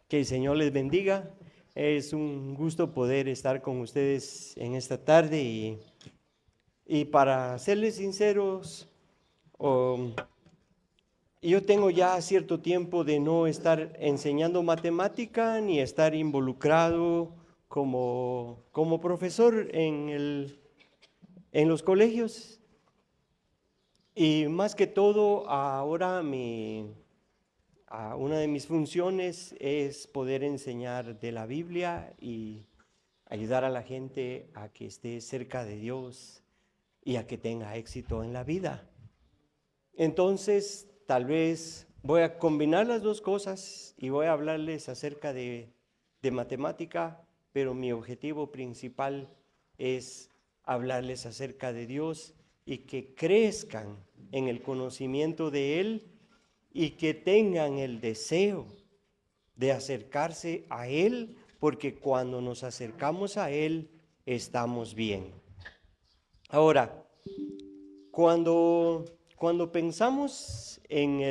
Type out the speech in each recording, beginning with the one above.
Que el Señor les bendiga. Es un gusto poder estar con ustedes en esta tarde y para serles sinceros, um, yo tengo ya cierto tiempo de no estar enseñando matemática ni estar involucrado como profesor en los colegios. Y más que todo, ahora una de mis funciones es poder enseñar de la Biblia y ayudar a la gente a que esté cerca de Dios y a que tenga éxito en la vida. Entonces, tal vez voy a combinar las dos cosas y voy a hablarles acerca de matemática, pero mi objetivo principal es hablarles acerca de Dios y que crezcan en el conocimiento de Él y que tengan el deseo de acercarse a Él, porque cuando nos acercamos a Él, estamos bien. Ahora, cuando pensamos en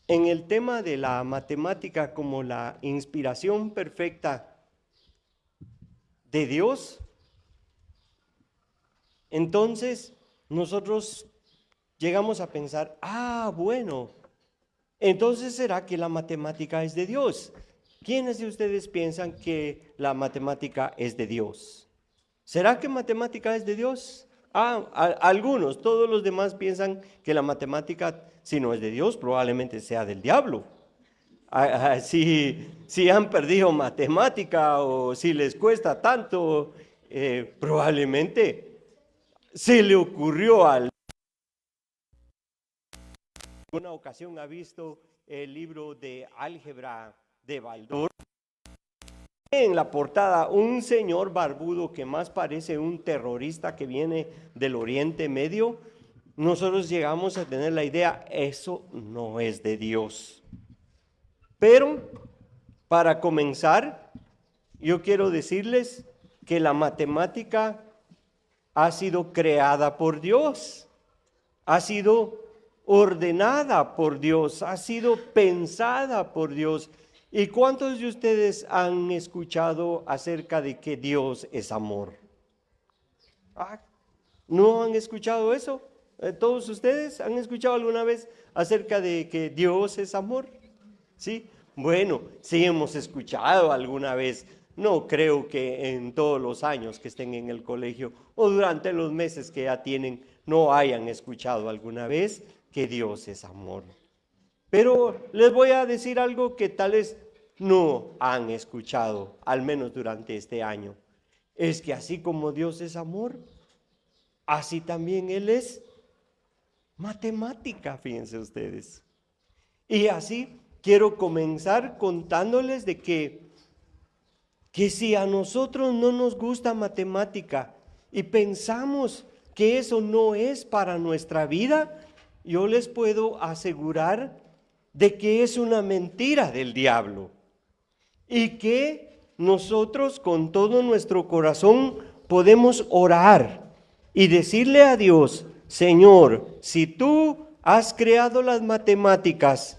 el tema de la matemática como la inspiración perfecta de Dios, entonces nosotros llegamos a pensar, bueno, entonces será que la matemática es de Dios. ¿Quiénes de ustedes piensan que la matemática es de Dios? ¿Será que matemática es de Dios? Algunos, todos los demás piensan que la matemática, si no es de Dios, probablemente sea del diablo. Si han perdido matemática o si les cuesta tanto, probablemente se le ocurrió a alguna ocasión ha visto el libro de álgebra de Baldor. En la portada, un señor barbudo que más parece un terrorista que viene del Oriente Medio. Nosotros llegamos a tener la idea, eso no es de Dios. Pero, para comenzar, yo quiero decirles que la matemática ha sido creada por Dios, ha sido ordenada por Dios, ha sido pensada por Dios. ¿Y cuántos de ustedes han escuchado acerca de que Dios es amor? ¿No han escuchado eso? ¿Todos ustedes han escuchado alguna vez acerca de que Dios es amor? ¿Sí? Bueno, sí hemos escuchado alguna vez. No creo que en todos los años que estén en el colegio o durante los meses que ya tienen, no hayan escuchado alguna vez que Dios es amor. Pero les voy a decir algo que tal vez no han escuchado, al menos durante este año. Es que así como Dios es amor, así también Él es matemática, fíjense ustedes. Y así quiero comenzar contándoles de que si a nosotros no nos gusta matemática y pensamos que eso no es para nuestra vida, yo les puedo asegurar de que es una mentira del diablo y que nosotros con todo nuestro corazón podemos orar y decirle a Dios, Señor, si tú has creado las matemáticas,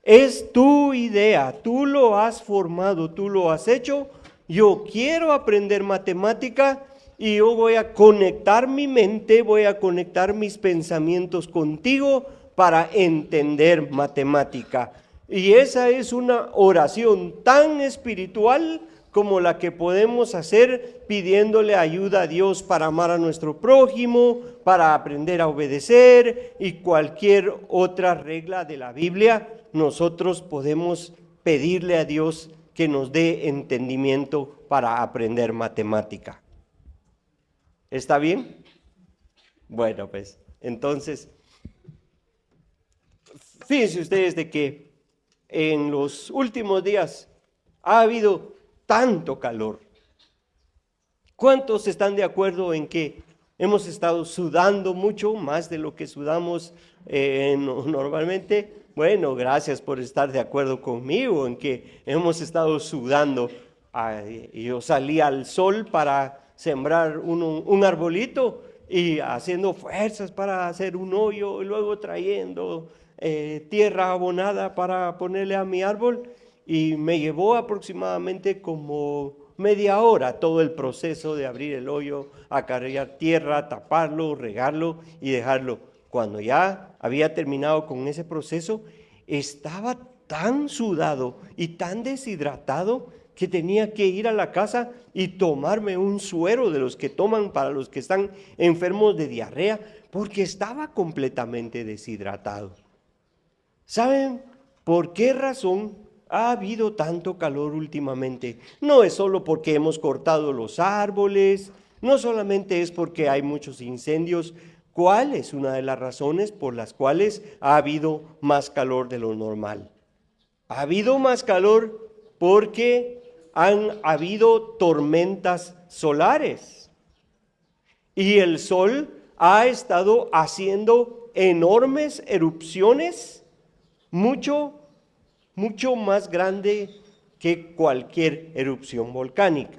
es tu idea, tú lo has formado, tú lo has hecho, yo quiero aprender matemática y yo voy a conectar mi mente, voy a conectar mis pensamientos contigo para entender matemática. Y esa es una oración tan espiritual como la que podemos hacer pidiéndole ayuda a Dios para amar a nuestro prójimo, para aprender a obedecer y cualquier otra regla de la Biblia. Nosotros podemos pedirle a Dios que nos dé entendimiento para aprender matemática. ¿Está bien? Bueno, pues entonces, fíjense ustedes de que en los últimos días ha habido tanto calor. ¿Cuántos están de acuerdo en que hemos estado sudando mucho, más de lo que sudamos normalmente? Bueno, gracias por estar de acuerdo conmigo en que hemos estado sudando. Yo salí al sol para sembrar un arbolito y haciendo fuerzas para hacer un hoyo y luego trayendo tierra abonada para ponerle a mi árbol y me llevó aproximadamente como media hora todo el proceso de abrir el hoyo, acarrear tierra, taparlo, regarlo y dejarlo. Cuando ya había terminado con ese proceso, estaba tan sudado y tan deshidratado que tenía que ir a la casa y tomarme un suero de los que toman para los que están enfermos de diarrea, porque estaba completamente deshidratado. ¿Saben por qué razón ha habido tanto calor últimamente? No es solo porque hemos cortado los árboles, no solamente es porque hay muchos incendios. ¿Cuál es una de las razones por las cuales ha habido más calor de lo normal? Ha habido más calor porque han habido tormentas solares y el sol ha estado haciendo enormes erupciones, mucho más grande que cualquier erupción volcánica.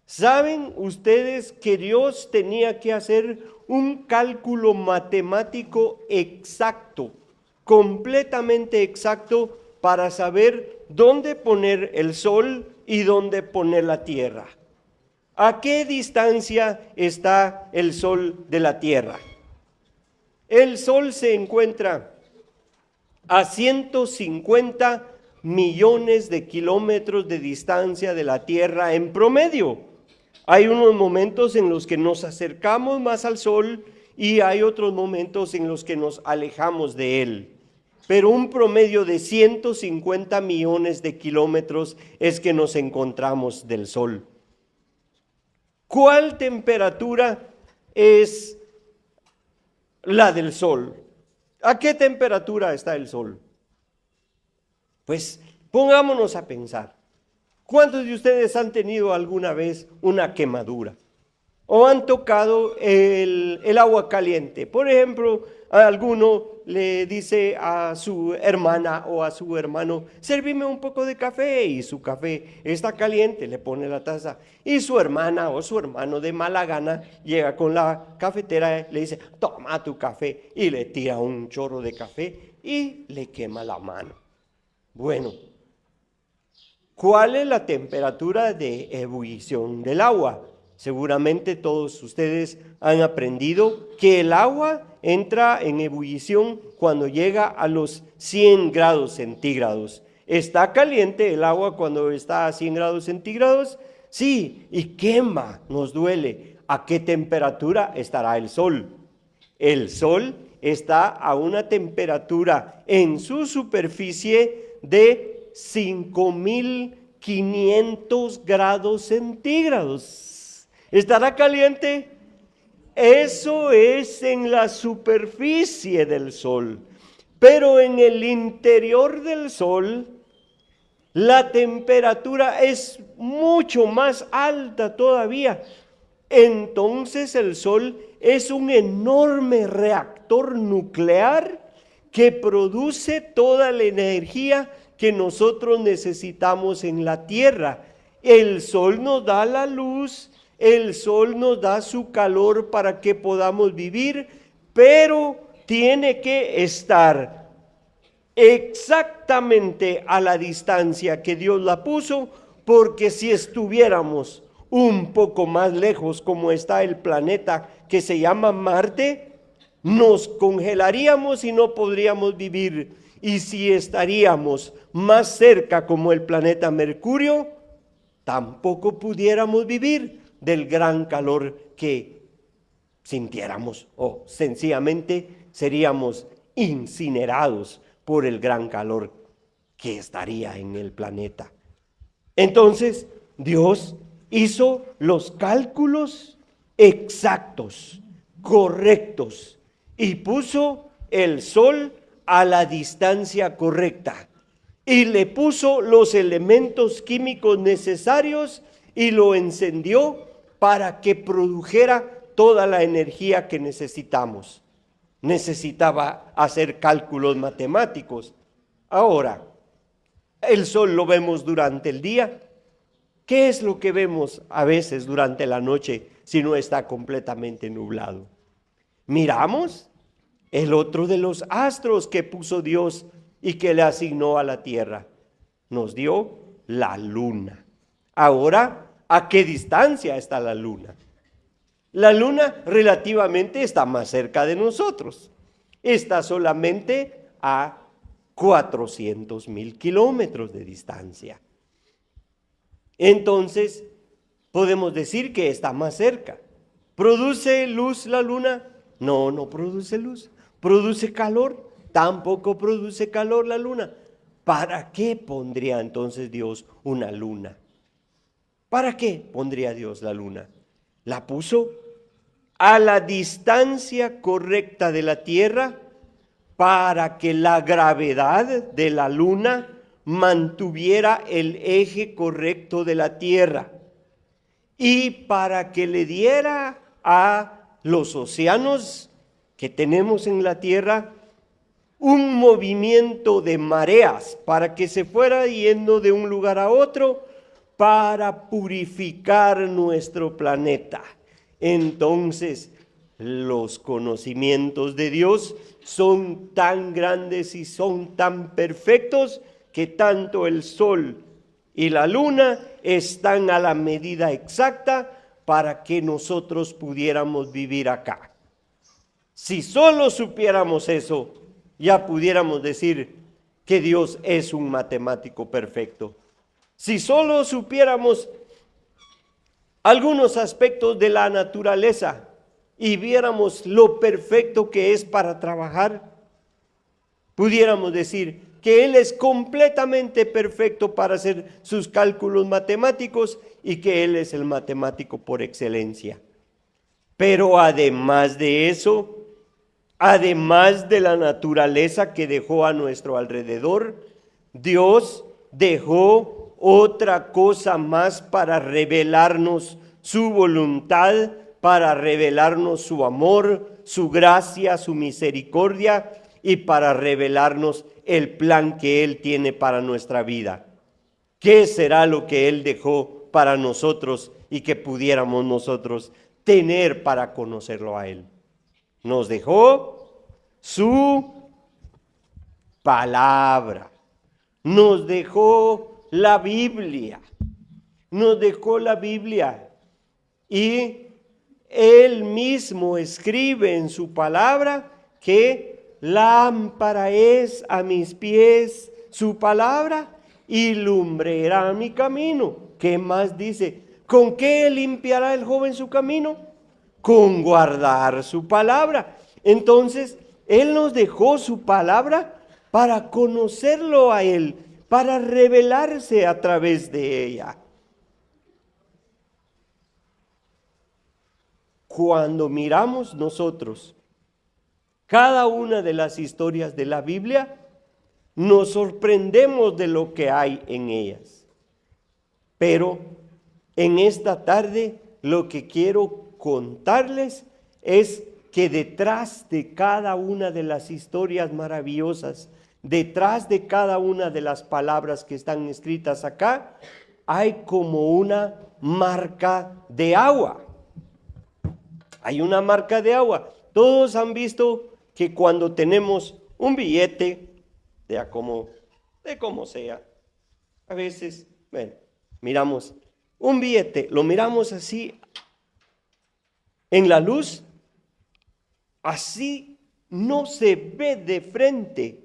¿Saben ustedes que Dios tenía que hacer un cálculo matemático exacto, completamente exacto, para saber dónde poner el sol y dónde poner la tierra? ¿A qué distancia está el sol de la tierra? El sol se encuentra a 150 millones de kilómetros de distancia de la Tierra en promedio. Hay unos momentos en los que nos acercamos más al Sol y hay otros momentos en los que nos alejamos de él. Pero un promedio de 150 millones de kilómetros es que nos encontramos del Sol. ¿Cuál temperatura es la del Sol? ¿A qué temperatura está el Sol? Pues pongámonos a pensar. ¿Cuántos de ustedes han tenido alguna vez una quemadura? ¿O han tocado el agua caliente? Por ejemplo, alguno le dice a su hermana o a su hermano: sérvime un poco de café, y su café está caliente, le pone la taza, y su hermana o su hermano de mala gana llega con la cafetera, le dice: toma tu café, y le tira un chorro de café y le quema la mano. Bueno, ¿cuál es la temperatura de ebullición del agua? Seguramente todos ustedes han aprendido que el agua entra en ebullición cuando llega a los 100 grados centígrados. ¿Está caliente el agua cuando está a 100 grados centígrados? Sí, y quema, nos duele. ¿A qué temperatura estará el sol? El sol está a una temperatura en su superficie de 5.500 grados centígrados. ¿Estará caliente? Eso es en la superficie del sol. Pero en el interior del sol, la temperatura es mucho más alta todavía. Entonces el sol es un enorme reactor nuclear que produce toda la energía que nosotros necesitamos en la tierra. El sol nos da la luz, el sol nos da su calor para que podamos vivir, pero tiene que estar exactamente a la distancia que Dios la puso, porque si estuviéramos un poco más lejos, como está el planeta que se llama Marte, nos congelaríamos y no podríamos vivir. Y si estaríamos más cerca, como el planeta Mercurio, tampoco pudiéramos vivir del gran calor que sintiéramos, o sencillamente seríamos incinerados por el gran calor que estaría en el planeta. Entonces, Dios hizo los cálculos exactos, correctos, y puso el sol a la distancia correcta, y le puso los elementos químicos necesarios y lo encendió para que produjera toda la energía que necesitamos. Necesitaba hacer cálculos matemáticos. Ahora, el sol lo vemos durante el día. ¿Qué es lo que vemos a veces durante la noche si no está completamente nublado? Miramos El otro de los astros que puso Dios y que le asignó a la tierra. Nos dio la luna. Ahora, ¿a qué distancia está la luna? La luna relativamente está más cerca de nosotros. Está solamente a 400,000 kilómetros de distancia. Entonces, podemos decir que está más cerca. ¿Produce luz la luna? No, no produce luz. ¿Produce calor? Tampoco produce calor la luna. ¿Para qué pondría entonces Dios una luna? ¿Para qué pondría Dios la luna? La puso a la distancia correcta de la Tierra para que la gravedad de la luna mantuviera el eje correcto de la Tierra y para que le diera a los océanos que tenemos en la Tierra un movimiento de mareas para que se fuera yendo de un lugar a otro para purificar nuestro planeta. Entonces, los conocimientos de Dios son tan grandes y son tan perfectos que tanto el sol y la luna están a la medida exacta para que nosotros pudiéramos vivir acá. Si solo supiéramos eso, ya pudiéramos decir que Dios es un matemático perfecto. Si solo supiéramos algunos aspectos de la naturaleza y viéramos lo perfecto que es para trabajar, pudiéramos decir que Él es completamente perfecto para hacer sus cálculos matemáticos y que Él es el matemático por excelencia. Pero además de eso, además de la naturaleza que dejó a nuestro alrededor, Dios dejó otra cosa más para revelarnos su voluntad, para revelarnos su amor, su gracia, su misericordia y para revelarnos el plan que Él tiene para nuestra vida. ¿Qué será lo que Él dejó para nosotros y que pudiéramos nosotros tener para conocerlo a Él? Nos dejó su palabra, nos dejó la Biblia, y Él mismo escribe en su palabra que lámpara es a mis pies su palabra y lumbrera a mi camino. ¿Qué más dice? ¿Con qué limpiará el joven su camino? Con guardar su palabra. Entonces, Él nos dejó su palabra para conocerlo a Él, para revelarse a través de ella. Cuando miramos nosotros cada una de las historias de la Biblia, nos sorprendemos de lo que hay en ellas. Pero en esta tarde lo que quiero contarles es que detrás de cada una de las historias maravillosas, detrás de cada una de las palabras que están escritas acá, hay como una marca de agua. Hay una marca de agua. Todos han visto que cuando tenemos un billete, de como sea, a veces, miramos un billete, lo miramos así en la luz, así no se ve de frente,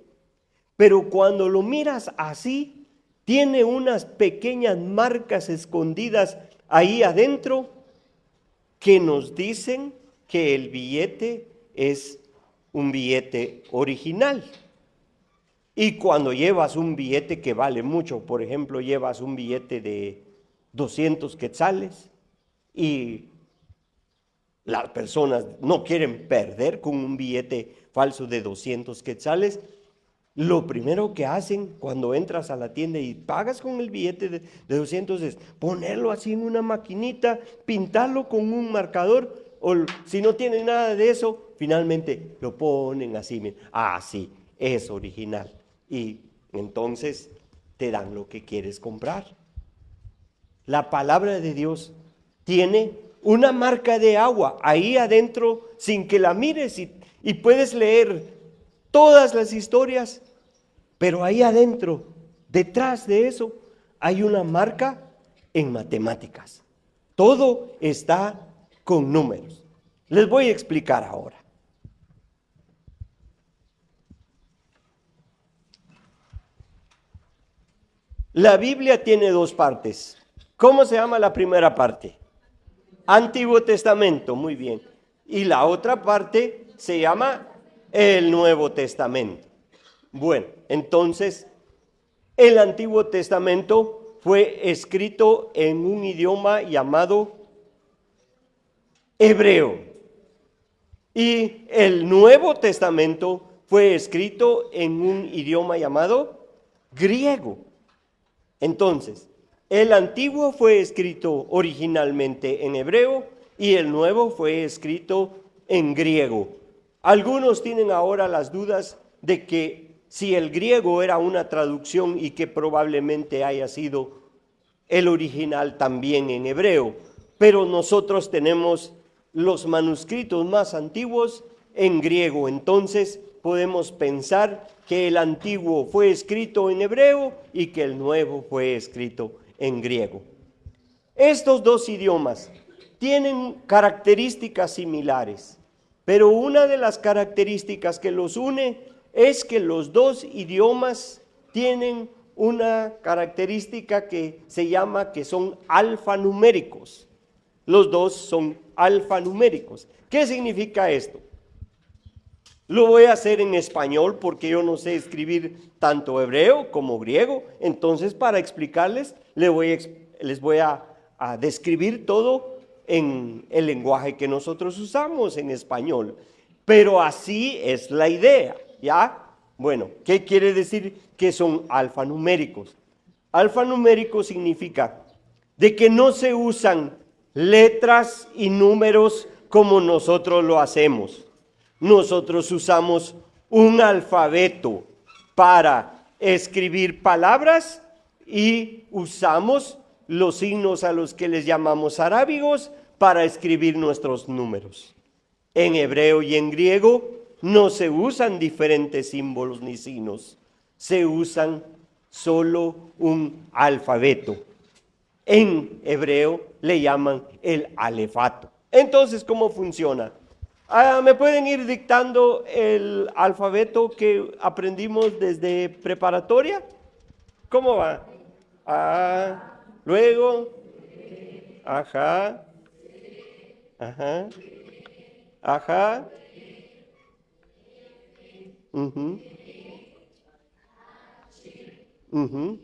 pero cuando lo miras así, tiene unas pequeñas marcas escondidas ahí adentro que nos dicen que el billete es un billete original. Y cuando llevas un billete que vale mucho, por ejemplo, llevas un billete de 200 quetzales y las personas no quieren perder con un billete falso de 200 quetzales, lo primero que hacen cuando entras a la tienda y pagas con el billete de 200 es ponerlo así en una maquinita, pintarlo con un marcador, o si no tienen nada de eso, finalmente lo ponen así, sí, es original. Y entonces te dan lo que quieres comprar. La palabra de Dios tiene una marca de agua ahí adentro sin que la mires y puedes leer todas las historias, pero ahí adentro, detrás de eso, hay una marca en matemáticas. Todo está con números. Les voy a explicar ahora. La Biblia tiene dos partes. ¿Cómo se llama la primera parte? Antiguo Testamento, muy bien. Y la otra parte se llama el Nuevo Testamento. Bueno, entonces, el Antiguo Testamento fue escrito en un idioma llamado hebreo. Y el Nuevo Testamento fue escrito en un idioma llamado griego. Entonces, el Antiguo fue escrito originalmente en hebreo y el Nuevo fue escrito en griego. Algunos tienen ahora las dudas de que si el griego era una traducción y que probablemente haya sido el original también en hebreo, pero nosotros tenemos los manuscritos más antiguos en griego, entonces podemos pensar que el antiguo fue escrito en hebreo y que el nuevo fue escrito en griego. Estos dos idiomas tienen características similares, pero una de las características que los une es que los dos idiomas tienen una característica que se llama que son alfanuméricos. Los dos son alfanuméricos. ¿Qué significa esto? Lo voy a hacer en español porque yo no sé escribir tanto hebreo como griego. Entonces, para explicarles, les voy a describir todo en el lenguaje que nosotros usamos en español. Pero así es la idea, ¿ya? Bueno, ¿qué quiere decir que son alfanuméricos? Alfanumérico significa de que no se usan letras y números como nosotros lo hacemos. Nosotros usamos un alfabeto para escribir palabras y usamos los signos a los que les llamamos arábigos para escribir nuestros números. En hebreo y en griego no se usan diferentes símbolos ni signos, se usan solo un alfabeto. En hebreo le llaman el alefato. Entonces, ¿cómo funciona? ¿Me pueden ir dictando el alfabeto que aprendimos desde preparatoria? ¿Cómo va? Luego, ajá, ajá, ajá, ujú, ujú.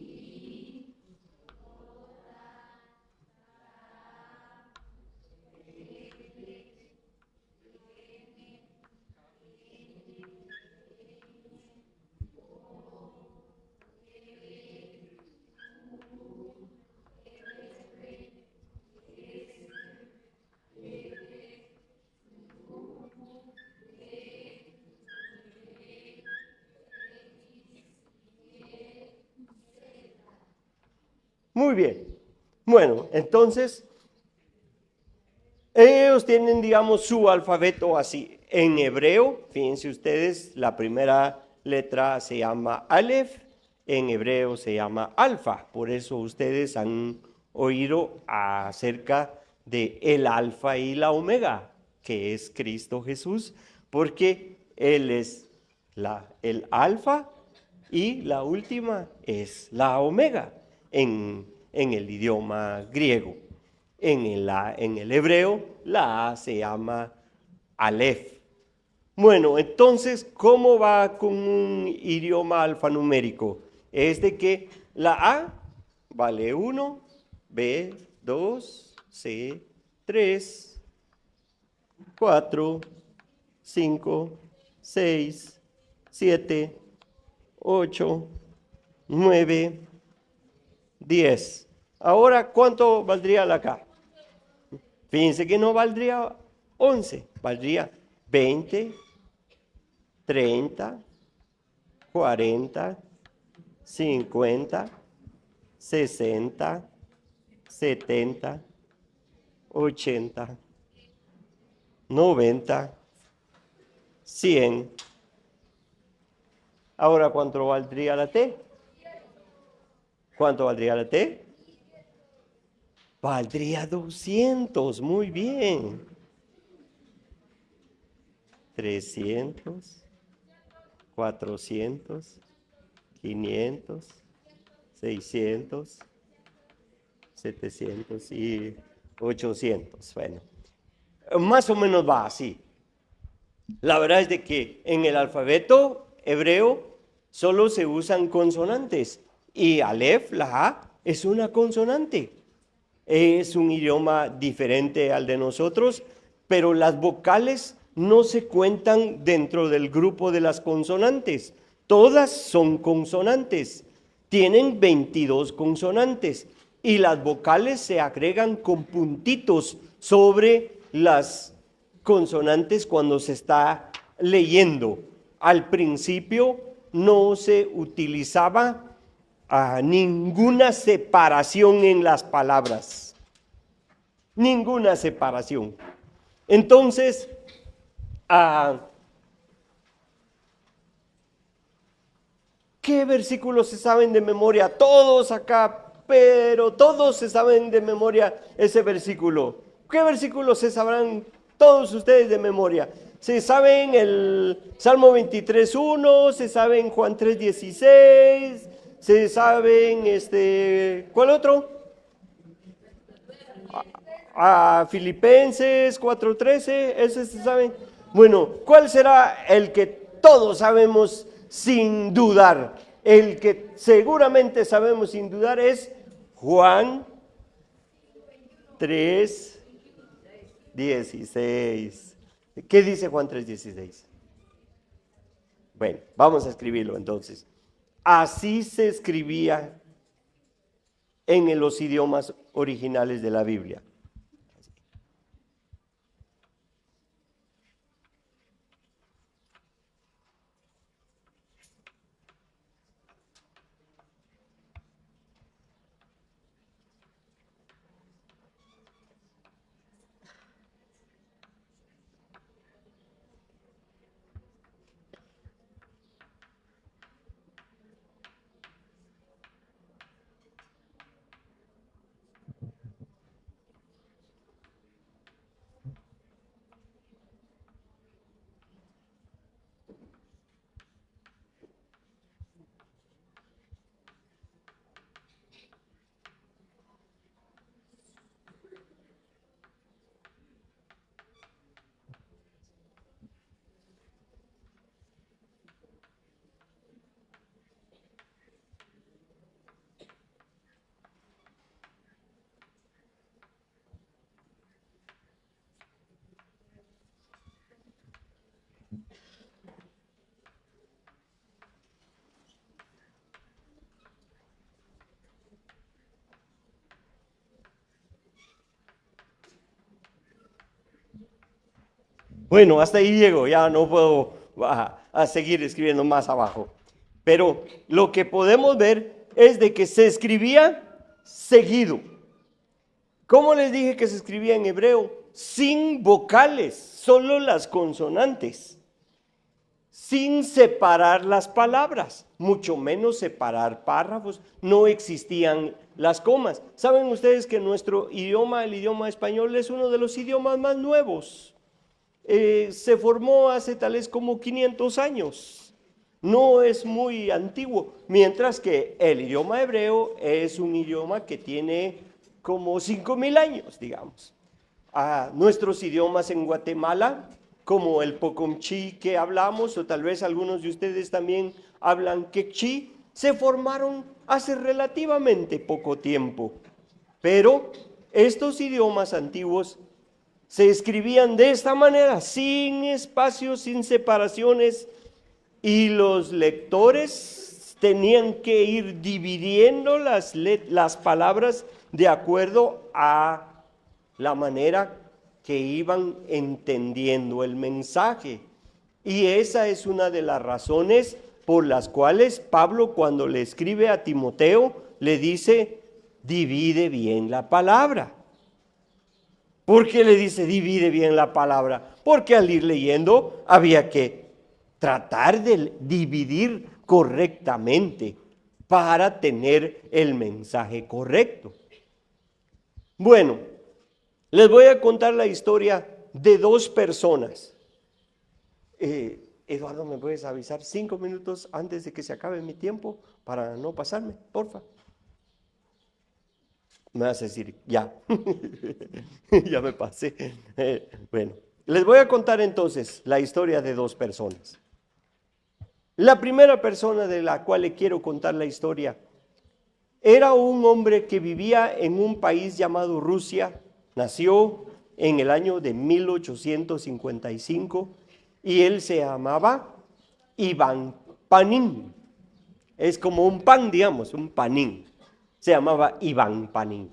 Muy bien. Bueno, entonces, ellos tienen, digamos, su alfabeto así. En hebreo, fíjense ustedes, la primera letra se llama Aleph, en hebreo se llama Alfa. Por eso ustedes han oído acerca de el Alfa y la Omega, que es Cristo Jesús, porque Él es el Alfa y la última es la Omega en el idioma griego. En el hebreo, la A se llama Aleph. Bueno, entonces, ¿cómo va con un idioma alfanumérico? Es de que la A vale 1, B 2, C 3, 4, 5, 6, 7, 8, 9, 10. Ahora, ¿cuánto valdría la K? Fíjense que no valdría 11, valdría 20, 30, 40, 50, 60, 70, 80, 90, 100. Ahora, ¿cuánto valdría la T? ¿Cuánto valdría la T? Valdría 200, muy bien. 300, 400, 500, 600, 700 y 800. Bueno, más o menos va así. La verdad es de que en el alfabeto hebreo solo se usan consonantes y Aleph, la A, es una consonante. Es un idioma diferente al de nosotros, pero las vocales no se cuentan dentro del grupo de las consonantes. Todas son consonantes. Tienen 22 consonantes y las vocales se agregan con puntitos sobre las consonantes cuando se está leyendo. Al principio no se utilizaba ninguna separación en las palabras. Ninguna separación. Entonces, ¿qué versículos se saben de memoria? Todos acá, pero todos se saben de memoria ese versículo. ¿Qué versículos se sabrán todos ustedes de memoria? Se saben el Salmo 23:1, se saben Juan 3:16, se saben ¿cuál otro? Filipenses 4:13, ese se saben. Bueno, ¿cuál será el que todos sabemos sin dudar? El que seguramente sabemos sin dudar es Juan 3:16. ¿Qué dice Juan 3:16? Bueno, vamos a escribirlo entonces. Así se escribía en los idiomas originales de la Biblia. Bueno, hasta ahí llego, ya no puedo a seguir escribiendo más abajo. Pero lo que podemos ver es de que se escribía seguido. ¿Cómo les dije que se escribía en hebreo? Sin vocales, solo las consonantes. Sin separar las palabras, mucho menos separar párrafos. No existían las comas. ¿Saben ustedes que nuestro idioma, el idioma español, es uno de los idiomas más nuevos? Se formó hace tal vez como 500 años, no es muy antiguo, mientras que el idioma hebreo es un idioma que tiene como 5,000 años, digamos. Nuestros idiomas en Guatemala, como el Pocomchi que hablamos, o tal vez algunos de ustedes también hablan quechí, se formaron hace relativamente poco tiempo, pero estos idiomas antiguos se escribían de esta manera, sin espacios, sin separaciones, y los lectores tenían que ir dividiendo las palabras de acuerdo a la manera que iban entendiendo el mensaje. Y esa es una de las razones por las cuales Pablo, cuando le escribe a Timoteo, le dice, divide bien la palabra. ¿Por qué le dice divide bien la palabra? Porque al ir leyendo había que tratar de dividir correctamente para tener el mensaje correcto. Bueno, les voy a contar la historia de dos personas. Eduardo, ¿me puedes avisar 5 minutos antes de que se acabe mi tiempo para no pasarme, porfa? Me vas a decir, ya, ya me pasé. Bueno, les voy a contar entonces la historia de dos personas. La primera persona de la cual le quiero contar la historia era un hombre que vivía en un país llamado Rusia. Nació en el año de 1855 y él se llamaba Iván Panin. Es como un pan, digamos, un panín. Se llamaba Iván Panin.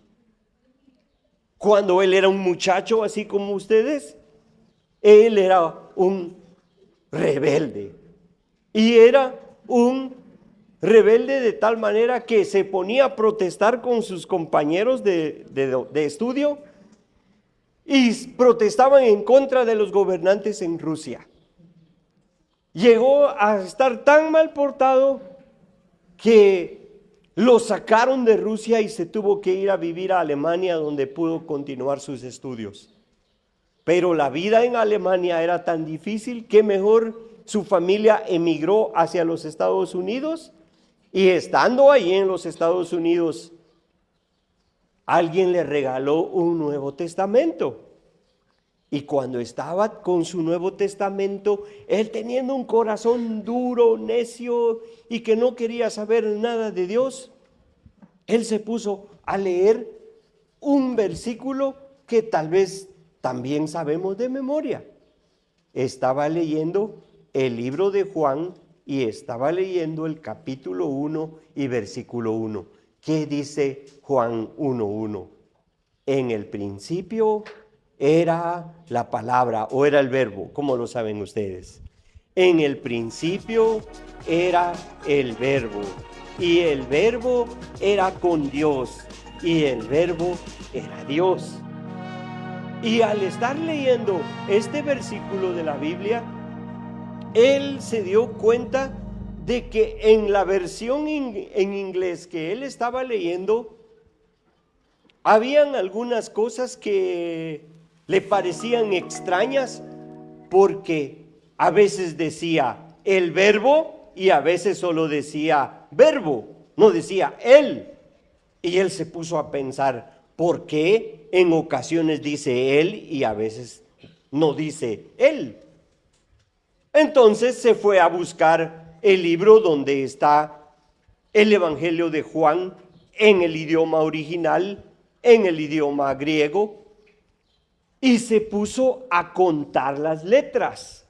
Cuando él era un muchacho, así como ustedes, él era un rebelde. Y era un rebelde de tal manera que se ponía a protestar con sus compañeros de estudio y protestaban en contra de los gobernantes en Rusia. Llegó a estar tan mal portado que lo sacaron de Rusia y se tuvo que ir a vivir a Alemania, donde pudo continuar sus estudios. Pero la vida en Alemania era tan difícil que mejor su familia emigró hacia los Estados Unidos, y estando ahí en los Estados Unidos, alguien le regaló un Nuevo Testamento. Y cuando estaba con su Nuevo Testamento, él teniendo un corazón duro, necio y que no quería saber nada de Dios, él se puso a leer un versículo que tal vez también sabemos de memoria. Estaba leyendo el libro de Juan y estaba leyendo el capítulo 1 y versículo 1. ¿Qué dice Juan 1:1? En el principio era la palabra, o era el verbo, ¿cómo lo saben ustedes? En el principio era el verbo, y el verbo era con Dios, y el verbo era Dios. Y al estar leyendo este versículo de la Biblia, él se dio cuenta de que en la versión en inglés que él estaba leyendo, habían algunas cosas que le parecían extrañas, porque a veces decía el verbo y a veces solo decía verbo, no decía él. Y él se puso a pensar, ¿por qué en ocasiones dice él y a veces no dice él? Entonces se fue a buscar el libro donde está el Evangelio de Juan en el idioma original, en el idioma griego, y se puso a contar las letras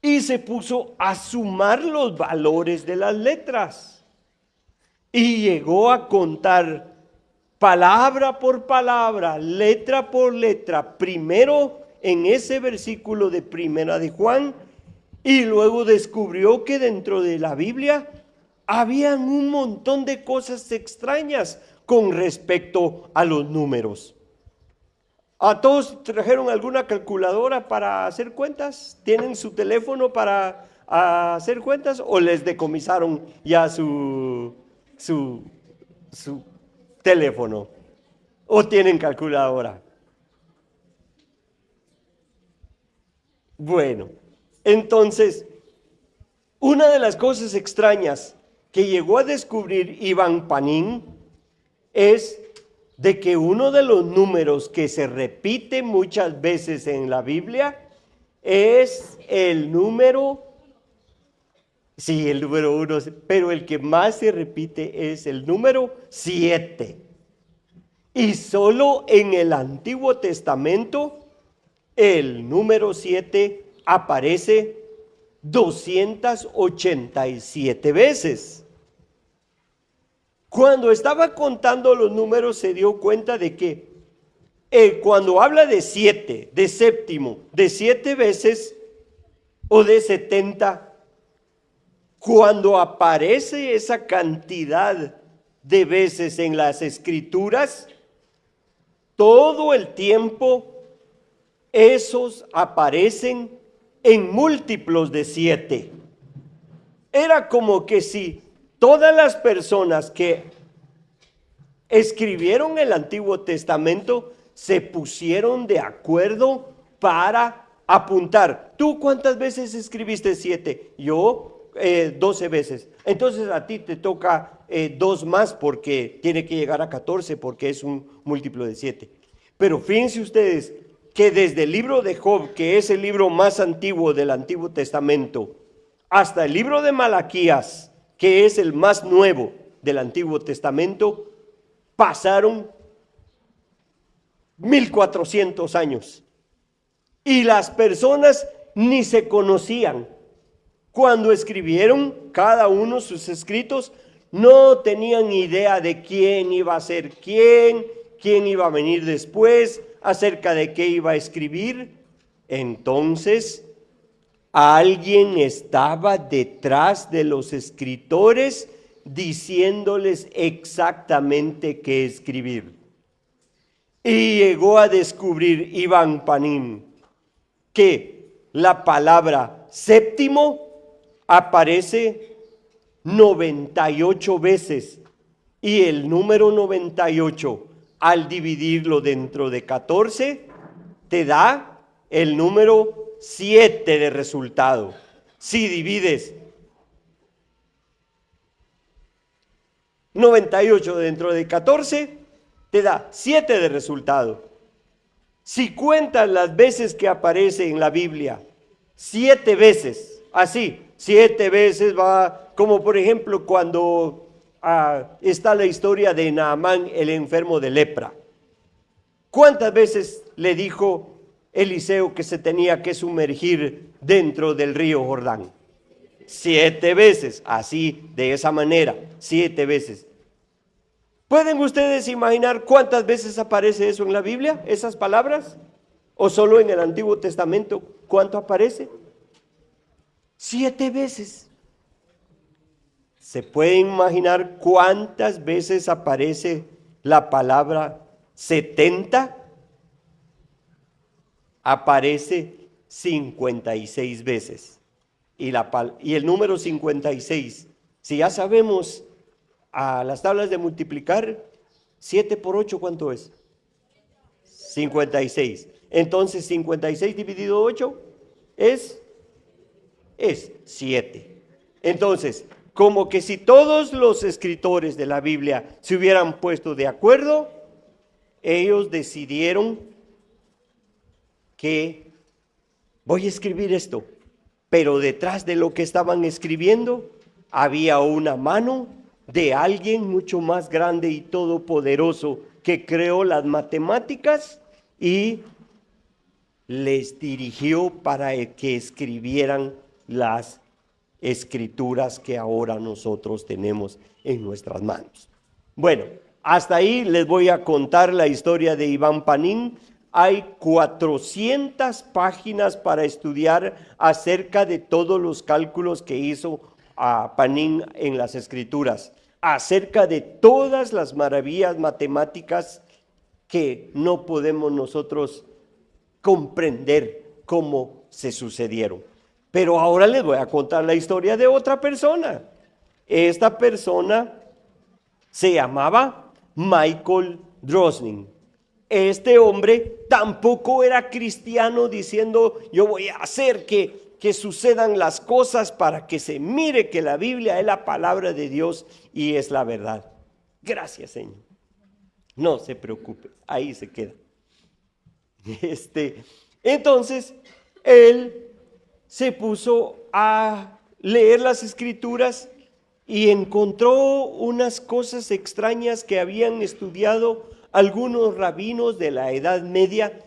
y se puso a sumar los valores de las letras y llegó a contar palabra por palabra, letra por letra, primero en ese versículo de Primera de Juan, y luego descubrió que dentro de la Biblia habían un montón de cosas extrañas con respecto a los números. ¿A todos trajeron alguna calculadora para hacer cuentas? ¿Tienen su teléfono para hacer cuentas o les decomisaron ya su teléfono? ¿O tienen calculadora? Bueno, entonces, una de las cosas extrañas que llegó a descubrir Iván Panin es de que uno de los números que se repite muchas veces en la Biblia es el número, sí, el número 1, pero el que más se repite es el número 7. Y solo en el Antiguo Testamento el número 7 aparece 287 veces. Cuando estaba contando los números se dio cuenta de que cuando habla de 7, de séptimo, de 7 veces o de 70, cuando aparece esa cantidad de veces en las Escrituras, todo el tiempo esos aparecen en múltiplos de 7. Era como que si todas las personas que escribieron el Antiguo Testamento se pusieron de acuerdo para apuntar. ¿Tú cuántas veces escribiste 7? Yo 12 veces. Entonces a ti te toca 2 más porque tiene que llegar a 14 porque es un múltiplo de 7. Pero fíjense ustedes que desde el libro de Job, que es el libro más antiguo del Antiguo Testamento, hasta el libro de Malaquías, que es el más nuevo del Antiguo Testamento, pasaron 1400 años. Y las personas ni se conocían. Cuando escribieron cada uno sus escritos, no tenían idea de quién iba a ser quién iba a venir después, acerca de qué iba a escribir. Entonces, alguien estaba detrás de los escritores diciéndoles exactamente qué escribir. Y llegó a descubrir Iván Panín que la palabra séptimo aparece 98 veces y el número 98 al dividirlo dentro de 14 te da el número 7 de resultado. Si divides 98 dentro de 14 te da 7 de resultado. Si cuentas las veces que aparece en la Biblia, 7 veces, así, 7 veces va, como por ejemplo cuando está la historia de Naamán, el enfermo de lepra. ¿Cuántas veces le dijo Eliseo que se tenía que sumergir dentro del río Jordán? 7 veces, así, de esa manera, 7 veces. ¿Pueden ustedes imaginar cuántas veces aparece eso en la Biblia, esas palabras? ¿O solo en el Antiguo Testamento? ¿Cuánto aparece? 7 veces. ¿Se pueden imaginar cuántas veces aparece la palabra 70? Aparece 56 veces. Y el número 56, si ya sabemos a las tablas de multiplicar, 7 por 8, ¿cuánto es? 56. Entonces 56 dividido 8 es 7. Entonces, como que si todos los escritores de la Biblia se hubieran puesto de acuerdo, ellos decidieron que voy a escribir esto, pero detrás de lo que estaban escribiendo había una mano de alguien mucho más grande y todopoderoso que creó las matemáticas y les dirigió para que escribieran las escrituras que ahora nosotros tenemos en nuestras manos. Bueno, hasta ahí les voy a contar la historia de Iván Panín. Hay 400 páginas para estudiar acerca de todos los cálculos que hizo Panín en las escrituras, acerca de todas las maravillas matemáticas que no podemos nosotros comprender cómo se sucedieron. Pero ahora les voy a contar la historia de otra persona. Esta persona se llamaba Michael Drosnin. Este hombre tampoco era cristiano diciendo yo voy a hacer que sucedan las cosas para que se mire que la Biblia es la palabra de Dios y es la verdad. Gracias, Señor. No se preocupe, ahí se queda. Entonces, él se puso a leer las escrituras y encontró unas cosas extrañas que habían estudiado algunos rabinos de la Edad Media,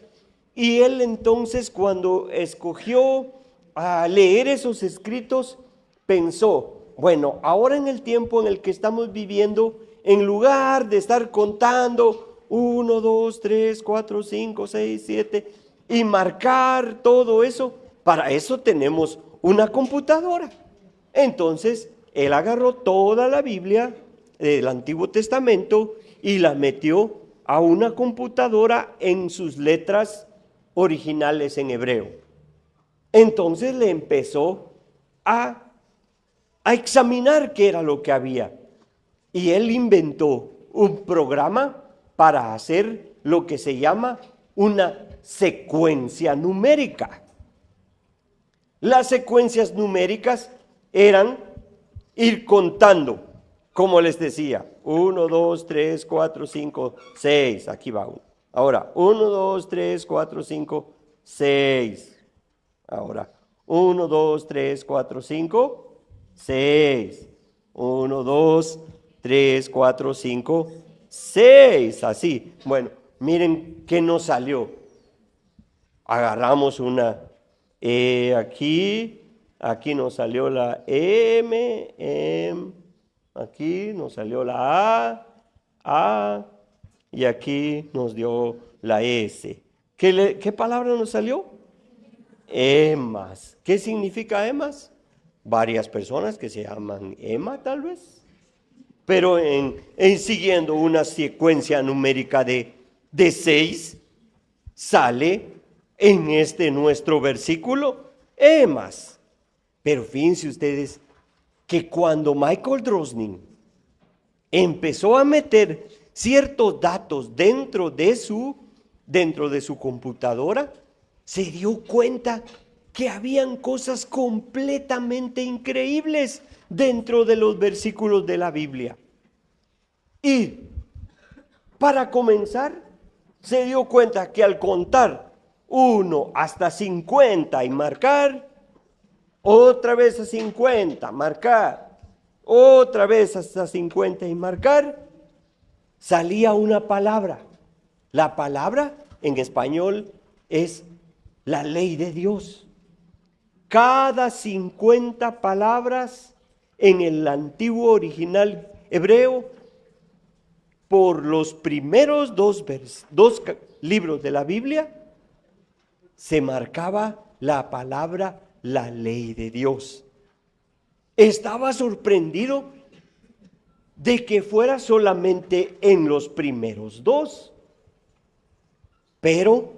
y él entonces, cuando escogió a leer esos escritos, pensó, bueno, ahora en el tiempo en el que estamos viviendo, en lugar de estar contando 1, 2, 3, 4, 5, 6, 7 y marcar todo eso, para eso tenemos una computadora. Entonces, él agarró toda la Biblia del Antiguo Testamento y la metió a una computadora en sus letras originales en hebreo. Entonces le empezó a examinar qué era lo que había. Y él inventó un programa para hacer lo que se llama una secuencia numérica. Las secuencias numéricas eran ir contando, como les decía, 1, 2, 3, 4, 5, 6, aquí va uno. Ahora, 1, 2, 3, 4, 5, 6. Ahora, 1, 2, 3, 4, 5, 6. 1, 2, 3, 4, 5, 6. Así. Bueno, miren qué nos salió. Agarramos una E aquí. Aquí nos salió la M. Aquí nos salió la A. Y aquí nos dio la S. ¿Qué palabra nos salió? Emas. ¿Qué significa emas? Varias personas que se llaman Emma tal vez. Pero en siguiendo una secuencia numérica de 6, sale en este nuestro versículo emas. Pero fíjense ustedes que cuando Michael Drosnin empezó a meter ciertos datos dentro de su computadora, se dio cuenta que habían cosas completamente increíbles dentro de los versículos de la Biblia. Y para comenzar, se dio cuenta que al contar 1 hasta 50 y marcar, otra vez a 50, marcar, otra vez hasta 50 y marcar, salía una palabra. La palabra en español es la ley de Dios. Cada 50 palabras en el antiguo original hebreo, por los primeros dos libros de la Biblia, se marcaba la palabra la ley de Dios. Estaba sorprendido de que fuera solamente en los primeros dos, pero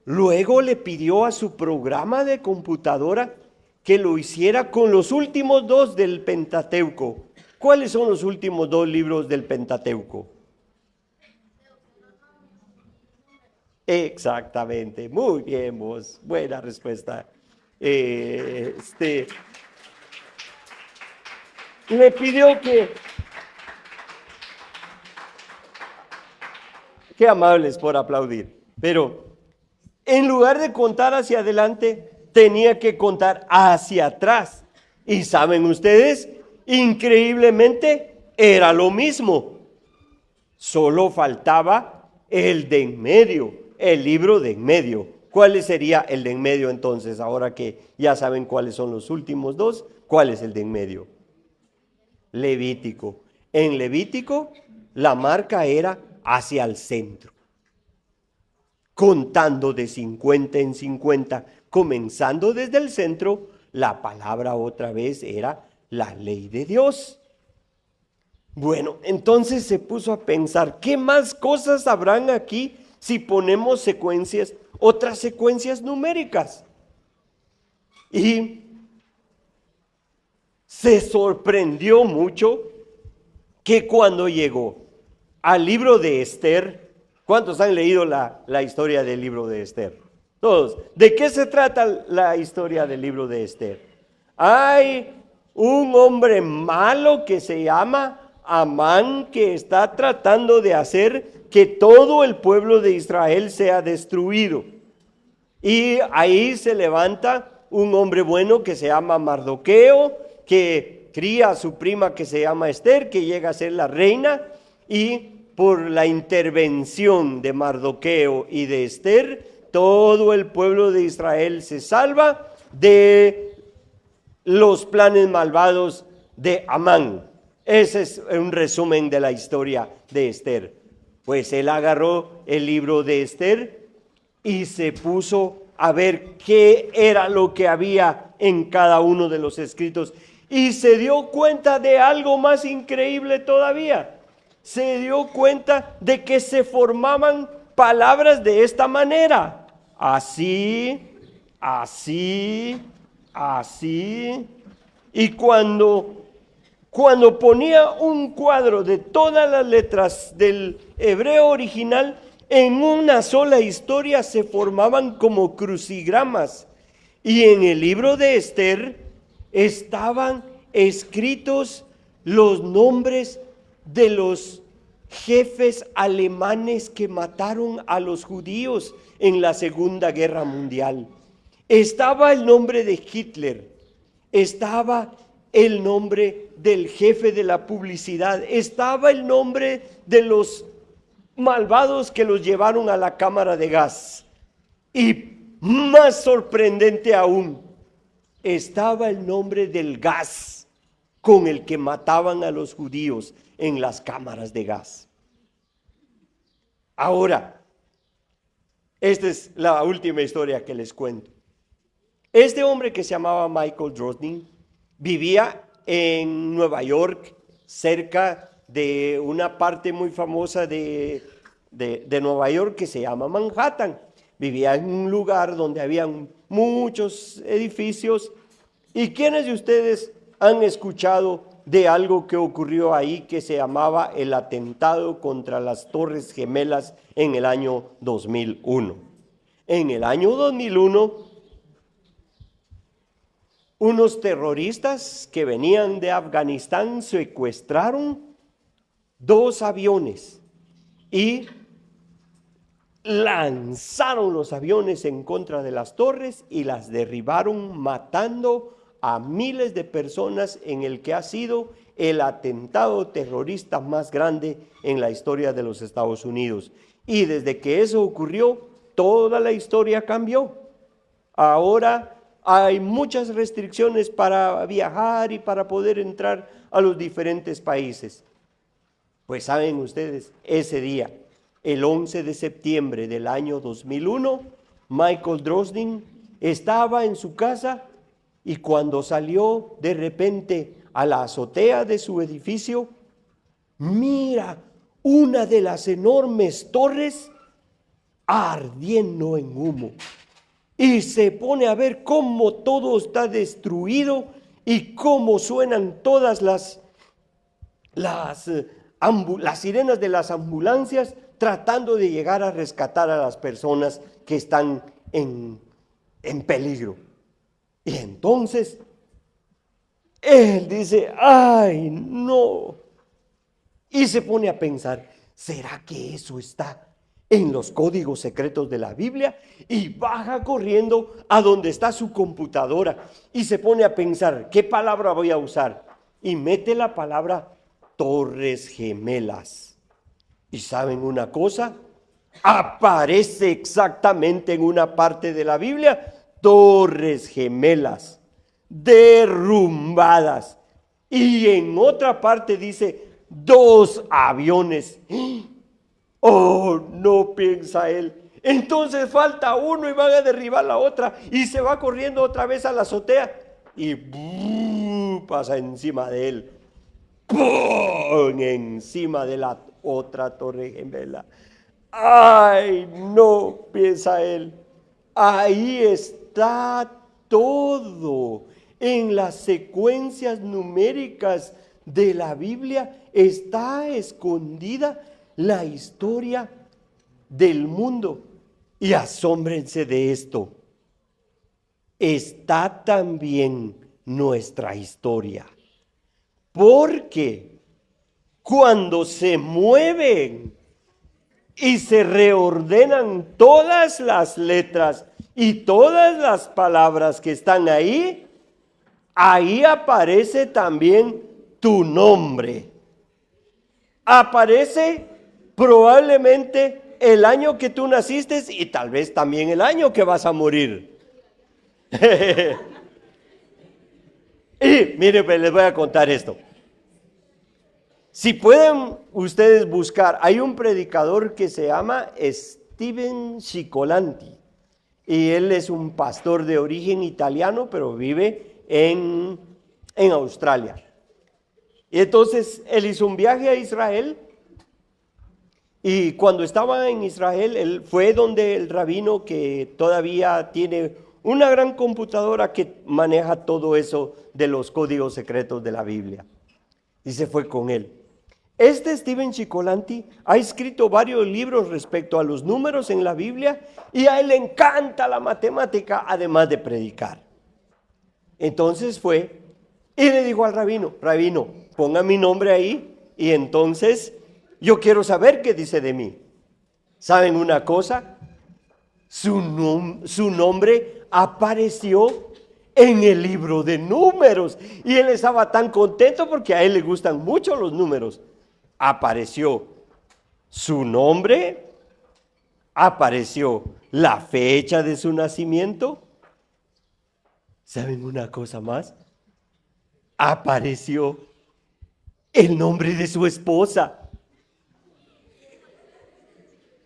luego le pidió a su programa de computadora que lo hiciera con los últimos 2 del Pentateuco. ¿Cuáles son los últimos 2 libros del Pentateuco? Exactamente, muy bien vos, buena respuesta. Le pidió qué amables por aplaudir, pero en lugar de contar hacia adelante, tenía que contar hacia atrás. Y saben ustedes, increíblemente era lo mismo, solo faltaba el de en medio. El libro de en medio. ¿Cuál sería el de en medio entonces? Ahora que ya saben cuáles son los últimos 2, ¿cuál es el de en medio? Levítico. En Levítico la marca era hacia el centro. Contando de 50 en 50, comenzando desde el centro, la palabra otra vez era la ley de Dios. Bueno, entonces se puso a pensar, ¿qué más cosas habrán aquí si ponemos otras secuencias numéricas? Y se sorprendió mucho que cuando llegó al libro de Esther, ¿cuántos han leído la historia del libro de Esther? Todos. ¿De qué se trata la historia del libro de Esther? Hay un hombre malo que se llama Amán, que está tratando de hacer que todo el pueblo de Israel sea destruido. Y ahí se levanta un hombre bueno que se llama Mardoqueo, que cría a su prima que se llama Esther, que llega a ser la reina, y por la intervención de Mardoqueo y de Esther, todo el pueblo de Israel se salva de los planes malvados de Amán. Ese es un resumen de la historia de Esther. Pues él agarró el libro de Esther y se puso a ver qué era lo que había en cada uno de los escritos. Y se dio cuenta de algo más increíble todavía. Se dio cuenta de que se formaban palabras de esta manera. Así, así, así. Y cuando ponía un cuadro de todas las letras del hebreo original, en una sola historia se formaban como crucigramas. Y en el libro de Esther estaban escritos los nombres de los jefes alemanes que mataron a los judíos en la Segunda Guerra Mundial. Estaba el nombre de Hitler, estaba el nombre del jefe de la publicidad, estaba el nombre de los malvados que los llevaron a la cámara de gas. Y más sorprendente aún, estaba el nombre del gas con el que mataban a los judíos en las cámaras de gas. Ahora, esta es la última historia que les cuento. Este hombre que se llamaba Michael Drosnin vivía en Nueva York, cerca de una parte muy famosa de Nueva York que se llama Manhattan. Vivía en un lugar donde habían muchos edificios. ¿Y quiénes de ustedes han escuchado de algo que ocurrió ahí que se llamaba el atentado contra las Torres Gemelas en el año 2001? En el año 2001, unos terroristas que venían de Afganistán secuestraron 2 aviones y lanzaron los aviones en contra de las torres y las derribaron, matando a miles de personas en el que ha sido el atentado terrorista más grande en la historia de los Estados Unidos. Y desde que eso ocurrió, toda la historia cambió. Ahora hay muchas restricciones para viajar y para poder entrar a los diferentes países. Pues saben ustedes, ese día, el 11 de septiembre del año 2001, Michael Drosnin estaba en su casa y cuando salió de repente a la azotea de su edificio, mira una de las enormes torres ardiendo en humo. Y se pone a ver cómo todo está destruido y cómo suenan todas las sirenas de las ambulancias tratando de llegar a rescatar a las personas que están en peligro. Y entonces él dice, ¡ay, no! Y se pone a pensar, ¿será que eso está en los códigos secretos de la Biblia? Y baja corriendo a donde está su computadora y se pone a pensar, ¿qué palabra voy a usar? Y mete la palabra Torres Gemelas. ¿Y saben una cosa? Aparece exactamente en una parte de la Biblia Torres Gemelas derrumbadas. Y en otra parte dice 2 aviones. Oh, no, piensa él. Entonces falta uno y van a derribar la otra. Y se va corriendo otra vez a la azotea. Y pasa encima de él. ¡Pum! Encima de la otra torre gemela. ¡Ay, no! Piensa él. Ahí está todo. En las secuencias numéricas de la Biblia está escondida la historia del mundo. Y asómbrense de esto. Está también nuestra historia. Porque cuando se mueven y se reordenan todas las letras y todas las palabras que están ahí, ahí aparece también tu nombre. Aparece probablemente el año que tú naciste y tal vez también el año que vas a morir. Y miren, pues les voy a contar esto. Si pueden ustedes buscar, hay un predicador que se llama Steven Cicolanti y él es un pastor de origen italiano, pero vive en Australia. Y entonces él hizo un viaje a Israel y cuando estaba en Israel, él fue donde el rabino que todavía tiene una gran computadora que maneja todo eso de los códigos secretos de la Biblia. Y se fue con él. Este Stephen Cicolanti ha escrito varios libros respecto a los números en la Biblia y a él le encanta la matemática, además de predicar. Entonces fue y le dijo al rabino, rabino, ponga mi nombre ahí y entonces yo quiero saber qué dice de mí. ¿Saben una cosa? Su nombre apareció en el libro de números y él estaba tan contento porque a él le gustan mucho los números. Apareció su nombre, apareció la fecha de su nacimiento. ¿Saben una cosa más? Apareció el nombre de su esposa.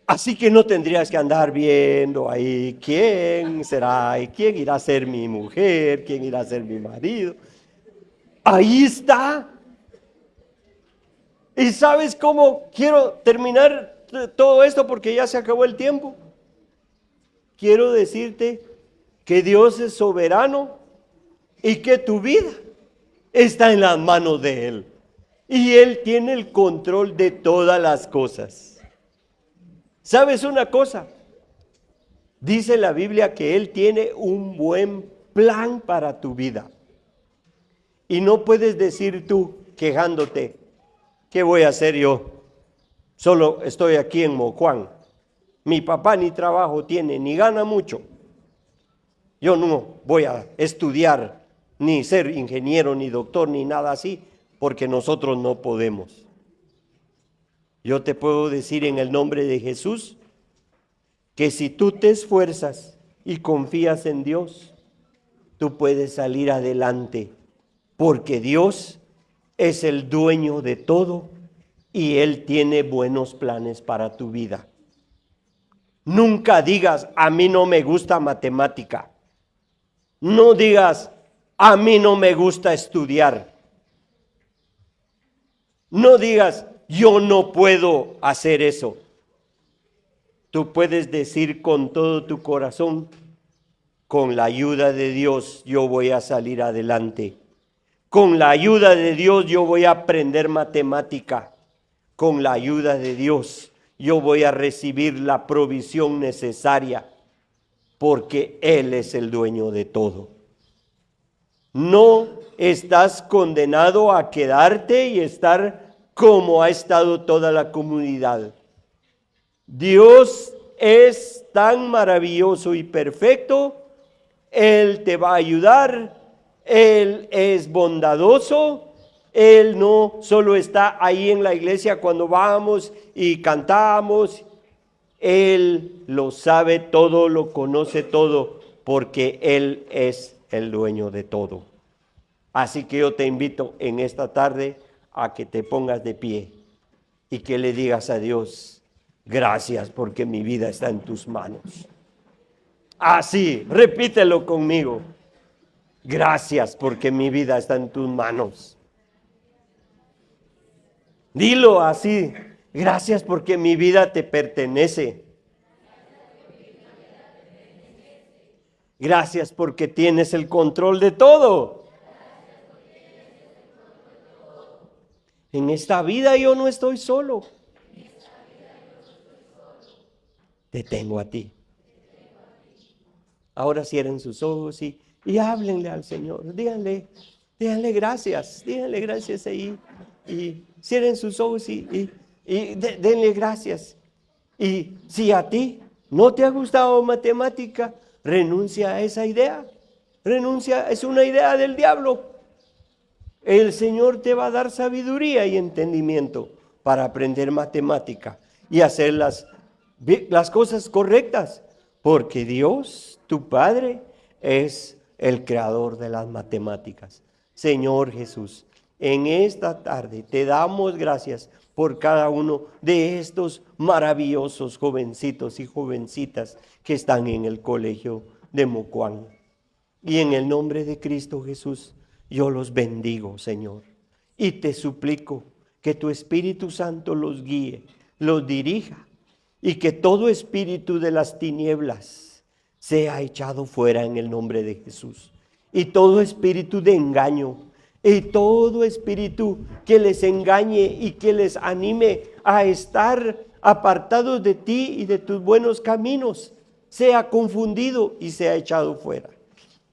Así que no tendrías que andar viendo ahí quién será y quién irá a ser mi mujer, quién irá a ser mi marido. Ahí está. ¿Y sabes cómo quiero terminar todo esto? Porque ya se acabó el tiempo. Quiero decirte que Dios es soberano y que tu vida está en las manos de Él. Y Él tiene el control de todas las cosas. ¿Sabes una cosa? Dice la Biblia que Él tiene un buen plan para tu vida. Y no puedes decir tú, quejándote, ¿qué voy a hacer yo? Solo estoy aquí en Mocuán. Mi papá ni trabajo tiene, ni gana mucho. Yo no voy a estudiar, ni ser ingeniero, ni doctor, ni nada así, porque nosotros no podemos. Yo te puedo decir en el nombre de Jesús que si tú te esfuerzas y confías en Dios, tú puedes salir adelante, porque Dios es el dueño de todo y Él tiene buenos planes para tu vida. Nunca digas, a mí no me gusta matemática. No digas, a mí no me gusta estudiar. No digas, yo no puedo hacer eso. Tú puedes decir con todo tu corazón, con la ayuda de Dios yo voy a salir adelante. Con la ayuda de Dios yo voy a aprender matemática. Con la ayuda de Dios yo voy a recibir la provisión necesaria, porque Él es el dueño de todo. No estás condenado a quedarte y estar como ha estado toda la comunidad. Dios es tan maravilloso y perfecto, Él te va a ayudar, Él es bondadoso, Él no solo está ahí en la iglesia cuando vamos y cantamos, Él lo sabe todo, lo conoce todo, porque Él es el dueño de todo. Así que yo te invito en esta tarde a que te pongas de pie y que le digas a Dios, gracias porque mi vida está en tus manos. Así, repítelo conmigo. Gracias porque mi vida está en tus manos. Dilo así. Gracias porque mi vida te pertenece. Gracias porque tienes el control de todo. En esta vida yo no estoy solo. Te tengo a ti. Ahora cierren sus ojos y háblenle al Señor. Díganle gracias ahí. Y cierren sus ojos y denle gracias. Y si a ti no te ha gustado matemática, renuncia a esa idea. Renuncia, es una idea del diablo. El Señor te va a dar sabiduría y entendimiento para aprender matemática y hacer las cosas correctas, porque Dios, tu Padre, es el creador de las matemáticas. Señor Jesús, en esta tarde te damos gracias por cada uno de estos maravillosos jovencitos y jovencitas que están en el colegio de Mocuán. Y en el nombre de Cristo Jesús, yo los bendigo, Señor, y te suplico que tu Espíritu Santo los guíe, los dirija, y que todo espíritu de las tinieblas sea echado fuera en el nombre de Jesús. Y todo espíritu de engaño, y todo espíritu que les engañe y que les anime a estar apartados de ti y de tus buenos caminos, sea confundido y sea echado fuera.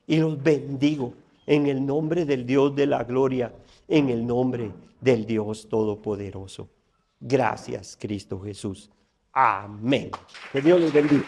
Y los bendigo en el nombre del Dios de la gloria, en el nombre del Dios Todopoderoso. Gracias, Cristo Jesús. Amén. Que Dios les bendiga.